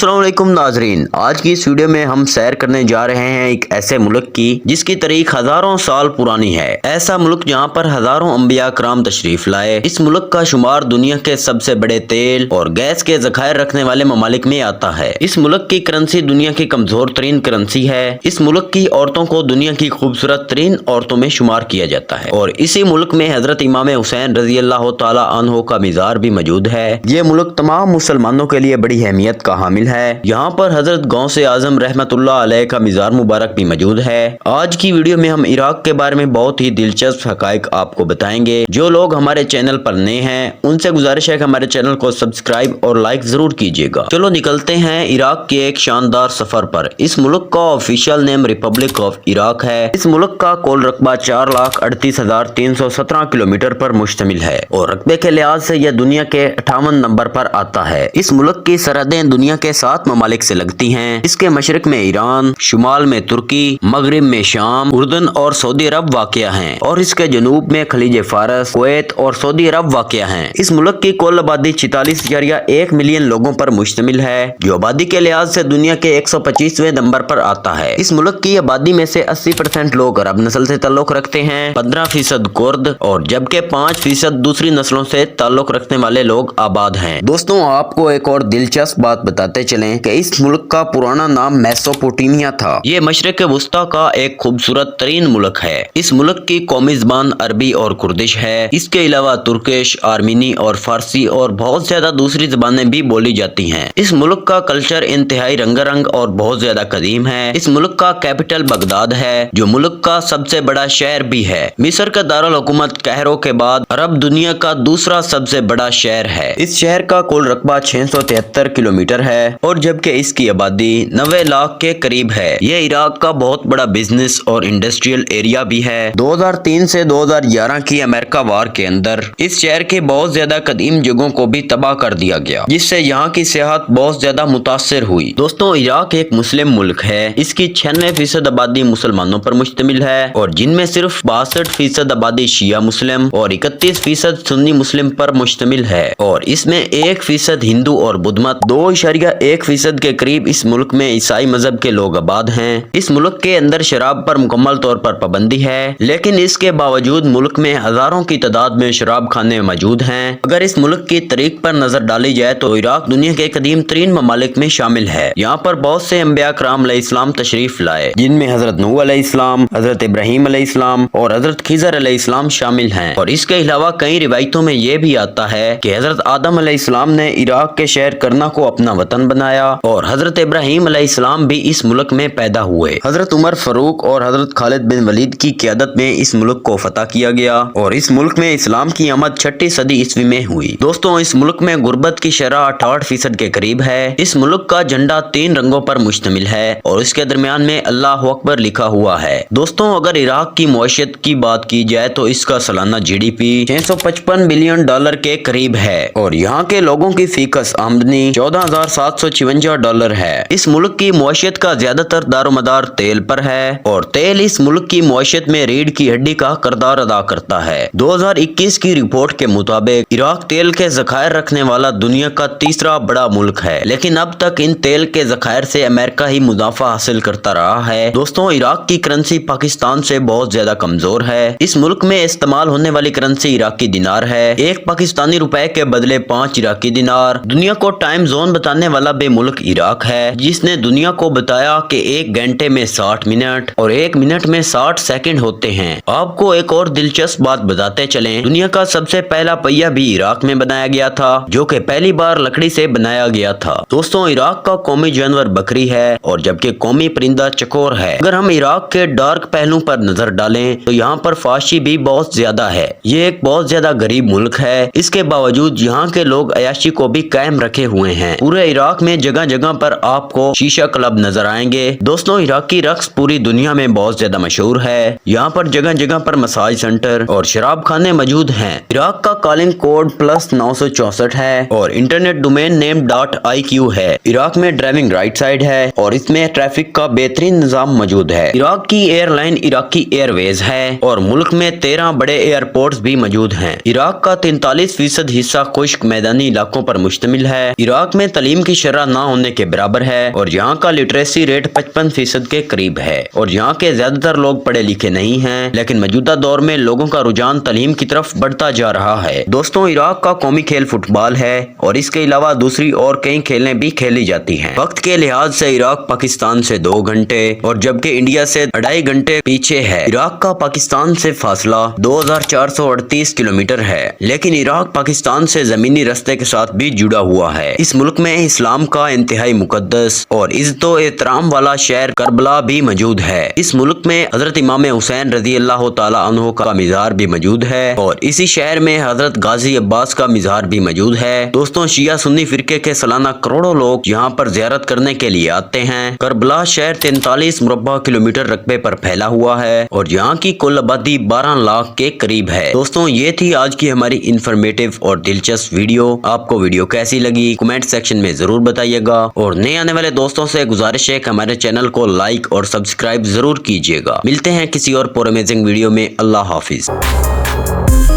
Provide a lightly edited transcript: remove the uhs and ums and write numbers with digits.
अस्सलाम वालेकुम नाजरीन, आज की इस वीडियो में हम सैर करने जा रहे हैं एक ऐसे मुल्क की जिसकी तारीख हजारों साल पुरानी है। ऐसा मुल्क जहाँ पर हजारों अंबिया कराम तशरीफ लाए। इस मुल्क का शुमार दुनिया के सबसे बड़े तेल और गैस के जखायर रखने वाले ममालिक में आता है। इस मुल्क की करेंसी दुनिया की कमजोर तरीन करेंसी है। इस मुल्क की औरतों को दुनिया की खूबसूरत तरीन औरतों में शुमार किया जाता है और इसी मुल्क में हजरत इमाम हुसैन रजी अल्लाह तआला अन्हो का मज़ार भी मौजूद है। ये मुल्क तमाम मुसलमानों के लिए बड़ी अहमियत का हामिल है। यहाँ पर हजरत गौसे आजम रहमतुल्लाह अलैह का मज़ार मुबारक भी मौजूद है। आज की वीडियो में हम इराक के बारे में बहुत ही दिलचस्प हकाइक आपको बताएंगे। जो लोग हमारे चैनल पर नए हैं उनसे गुजारिश है कि हमारे चैनल को सब्सक्राइब और लाइक जरूर कीजिएगा। चलो निकलते हैं इराक के एक शानदार सफर पर। इस मुल्क का official name Republic of Iraq है। इस मुल्क का कुल रकबा 4,38,317 किलोमीटर पर मुश्तमिल है और रकबे के लिहाज से यह दुनिया के 58 नंबर पर आता है। इस मुल्क की सरहदें दुनिया के 7 ममालिक से लगती हैं। इसके मशरक में ईरान, शुमाल में तुर्की, मगरिब में शाम, उर्दन और सऊदी अरब वाक़या हैं और इसके जनूब में खलीज फारस, कुवैत और सऊदी अरब वाक़या हैं। इस मुल्क की कुल आबादी 46.1 मिलियन लोगों पर मुश्तमिल है, जो आबादी के लिहाज से दुनिया के 125वें नंबर पर आता है। इस मुल्क की आबादी में से 80% लोग अरब नस्ल से ताल्लुक रखते हैं, 15% कुर्द और जबकि 5% दूसरी नस्लों से ताल्लुक रखने वाले लोग आबाद हैं। दोस्तों, आपको एक और दिलचस्प बात बताते चलें कि इस मुल्क का पुराना नाम मेसोपोटामिया था। ये मशरक वुस्ता का एक खूबसूरत तरीन मुल्क है। इस मुल्क की कौमी ज़बान अरबी और कुर्दिश है। इसके अलावा तुर्किश, आर्मीनी और फारसी और बहुत ज्यादा दूसरी जबानें भी बोली जाती हैं। इस मुल्क का कल्चर इंतहाई रंगारंग और बहुत ज्यादा कदीम है। इस मुल्क का कैपिटल बगदाद है, जो मुल्क का सबसे बड़ा शहर भी है। मिस्र का दारुल हुकूमत काहिरो के बाद अरब दुनिया का दूसरा सबसे बड़ा शहर है। इस शहर का कुल रकबा 673 किलोमीटर है और जबकि इसकी आबादी 90 लाख के करीब है। ये इराक का बहुत बड़ा बिजनेस और इंडस्ट्रियल एरिया भी है। 2003 से 2011 की अमेरिका वार के अंदर इस शहर के बहुत ज्यादा कदीम जगहों को भी तबाह कर दिया गया, जिससे यहाँ की सेहत बहुत ज्यादा मुतासर हुई। दोस्तों, इराक एक मुस्लिम मुल्क है। इसकी 96% आबादी मुसलमानों पर मुश्तमिल है और जिनमें सिर्फ 62% आबादी शिया मुस्लिम और 31% सुन्नी मुस्लिम पर मुश्तमिल है और इसमें 1% हिंदू और बुद्ध मत, 2.1% के करीब इस मुल्क में ईसाई मजहब के लोग आबाद हैं। इस मुल्क के अंदर शराब पर मुकम्मल तौर पर पाबंदी है, लेकिन इसके बावजूद मुल्क में हजारों की तादाद में शराब खाने मौजूद हैं। अगर इस मुल्क की तारीख पर नजर डाली जाए तो इराक दुनिया के कदीम तरीन ममालिक में शामिल है। यहाँ पर बहुत से अंबिया कराम अलैहिस्सलाम तशरीफ लाए, जिनमें हजरत नूह अलैहिस्सलाम, हजरत इब्राहिम अलैहिस्सलाम और हजरत खिज़र अलैहिस्सलाम शामिल हैं। और इसके अलावा कई रिवायतों में यह भी आता है कि हजरत आदम अलैहिस्सलाम ने इराक के शहर करना को अपना वतन बनाया और हजरत इब्राहिम अलैहिस्सलाम भी इस मुल्क में पैदा हुए। हजरत उमर फारूक और हजरत खालिद बिन वलीद की क़यादत में इस मुल्क को फतह किया गया और इस मुल्क में इस्लाम की आमद 6ठी सदी ईस्वी में हुई। दोस्तों, इस मुल्क में गुर्बत की शरह 68% के करीब है। इस मुल्क का झंडा 3 रंगों पर मुश्तमिल है और इसके दरमियान में अल्लाह अकबर लिखा हुआ है। दोस्तों, अगर इराक की मौशियत की बात की जाए तो इसका सालाना GDP 655 बिलियन डॉलर के करीब है और यहाँ के लोगों की फीकस आमदनी $14,756 है। इस मुल्क की मौशियत का ज्यादातर दारोमदार तेल पर है और तेल इस मुल्क की मौशियत में रीढ़ की हड्डी का किरदार अदा करता है। 2021 की रिपोर्ट के मुताबिक इराक तेल के जखायर रखने वाला दुनिया का तीसरा बड़ा मुल्क है, लेकिन अब तक इन तेल के जखायर से अमेरिका ही मुनाफा हासिल करता रहा है। दोस्तों, इराक की करेंसी पाकिस्तान से बहुत ज्यादा कमजोर है। इस मुल्क में इस्तेमाल होने वाली करेंसी इराकी दिनार है। एक पाकिस्तानी रुपए के बदले 5 इराकी दिनार। दुनिया को टाइम जोन बताने वाला बेमुल्क इराक है, जिसने दुनिया को बताया कि 1 घंटे में 60 मिनट और 1 मिनट में 60 सेकंड होते हैं। आपको एक और दिलचस्प बात बताते चलें, दुनिया का सबसे पहला पहिया भी इराक में बनाया गया था, जो कि पहली बार लकड़ी से बनाया गया था। दोस्तों, इराक का कौमी जानवर बकरी है और जबकि कौमी परिंदा चकोर है। अगर हम इराक के डार्क पहलू पर नजर डालें तो यहाँ पर फाशी भी बहुत ज्यादा है। ये एक बहुत ज्यादा गरीब मुल्क है। इसके बावजूद यहाँ के लोग अयाशी को भी कायम रखे हुए हैं। पूरे इराक में जगह जगह पर आपको शीशा क्लब नजर आएंगे। दोस्तों, इराकी रक्स पूरी दुनिया में बहुत ज्यादा मशहूर है। यहाँ पर जगह जगह पर मसाज सेंटर और शराब खाने मौजूद हैं। इराक का कॉलिंग कोड +964 है और इंटरनेट डोमेन नेम .iq है। इराक में ड्राइविंग राइट साइड है और इसमें ट्रैफिक का बेहतरीन निजाम मौजूद है। इराक की एयरलाइन इराकी एयरवेज है और मुल्क में 13 बड़े एयरपोर्ट्स भी मौजूद हैं। इराक का 43% हिस्सा खुश्क मैदानी इलाकों पर मुश्तमिल है। इराक में तालीम की शरह वगैरह ना होने के बराबर है और यहाँ का लिटरेसी रेट 55% के करीब है और यहाँ के ज्यादातर लोग पढ़े लिखे नहीं हैं, लेकिन मौजूदा दौर में लोगों का रुझान तालीम की तरफ बढ़ता जा रहा है। दोस्तों, इराक का कौमी खेल फुटबॉल है और इसके अलावा दूसरी और कई खेलें भी खेली जाती हैं। वक्त के लिहाज से इराक पाकिस्तान से 2 घंटे और जबकि इंडिया से 2.5 घंटे पीछे है। इराक का पाकिस्तान से फासला 2438 किलोमीटर है, लेकिन इराक पाकिस्तान से जमीनी रास्ते के साथ भी जुड़ा हुआ है। इस मुल्क में इस्लाम का इंतहाई मुकद्दस और इज्जतो एहतराम वाला शहर करबला भी मौजूद है। इस मुल्क में हजरत इमाम हुसैन रजी अल्लाह तआला अन्हु का मज़ार भी मौजूद है और इसी शहर में हजरत गाजी अब्बास का मज़ार भी मौजूद है। दोस्तों, शिया सुन्नी फिरके के सालाना करोड़ों लोग यहाँ पर ज़ियारत करने के लिए आते हैं। करबला शहर 43 मुरब्बा किलोमीटर रकबे पर फैला हुआ है और यहाँ की कुल आबादी 12 लाख के करीब है। दोस्तों, ये थी आज की हमारी इन्फॉर्मेटिव और दिलचस्प वीडियो। आपको वीडियो कैसी लगी कमेंट सेक्शन में जरूर बताइएगा और नए आने वाले दोस्तों से गुजारिश है कि हमारे चैनल को लाइक और सब्सक्राइब जरूर कीजिएगा। मिलते हैं किसी और अमेजिंग वीडियो में। अल्लाह हाफिज।